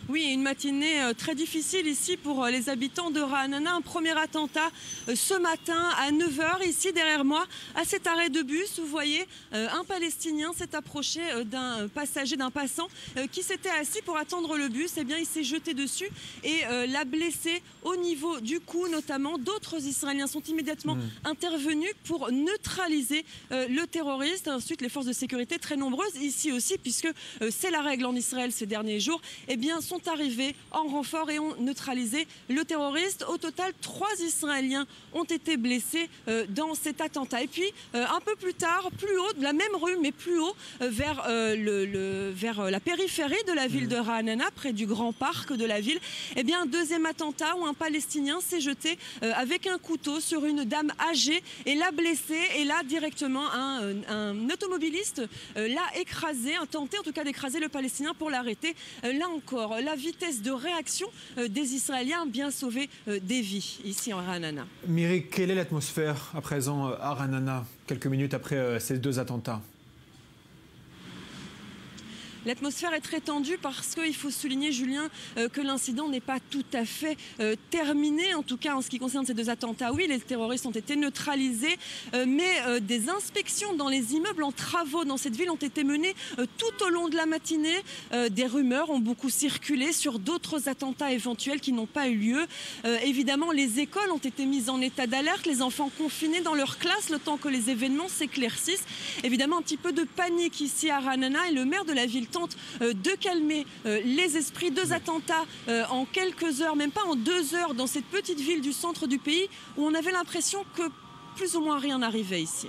Oui, une matinée très difficile ici pour les habitants de Ra'anana. Un premier attentat ce matin à 9 h ici derrière moi, à cet arrêt de bus. Vous voyez, un Palestinien s'est approché d'un passager, d'un passant qui s'était assis pour attendre le bus. Eh bien, il s'est jeté dessus et l'a blessé au niveau du cou notamment. D'autres Israéliens sont immédiatement intervenus pour neutraliser le terroriste. Ensuite, les forces de sécurité, très nombreuses ici aussi, puisque c'est la règle en Israël ces derniers jours, eh bien, sont arrivés en renfort et ont neutralisé le terroriste. Au total, 3 Israéliens ont été blessés dans cet attentat. Et puis, un peu plus tard, plus haut, de la même rue, mais plus haut, vers la périphérie de la ville de Ra'anana, près du grand parc de la ville, eh bien, un deuxième attentat où un Palestinien s'est jeté avec un couteau sur une dame âgée et l'a blessée. Et là, directement, un automobiliste l'a écrasé, a tenté en tout cas d'écraser le Palestinien pour l'arrêter. Là encore, la vitesse de réaction des Israéliens a bien sauvé des vies ici en Ra'anana. Myrick, quelle est l'atmosphère à présent à Ra'anana, quelques minutes après ces 2 attentats? L'atmosphère est très tendue parce qu'il faut souligner, Julien, que l'incident n'est pas tout à fait terminé. En tout cas, en ce qui concerne ces 2 attentats, oui, les terroristes ont été neutralisés, mais des inspections dans les immeubles en travaux dans cette ville ont été menées tout au long de la matinée. Des rumeurs ont beaucoup circulé sur d'autres attentats éventuels qui n'ont pas eu lieu. Évidemment, les écoles ont été mises en état d'alerte, les enfants confinés dans leur classe le temps que les événements s'éclaircissent. Évidemment, un petit peu de panique ici à Ra'anana et le maire de la ville tente de calmer les esprits. 2 attentats en quelques heures, même pas en 2 heures, dans cette petite ville du centre du pays où on avait l'impression que plus ou moins rien n'arrivait ici.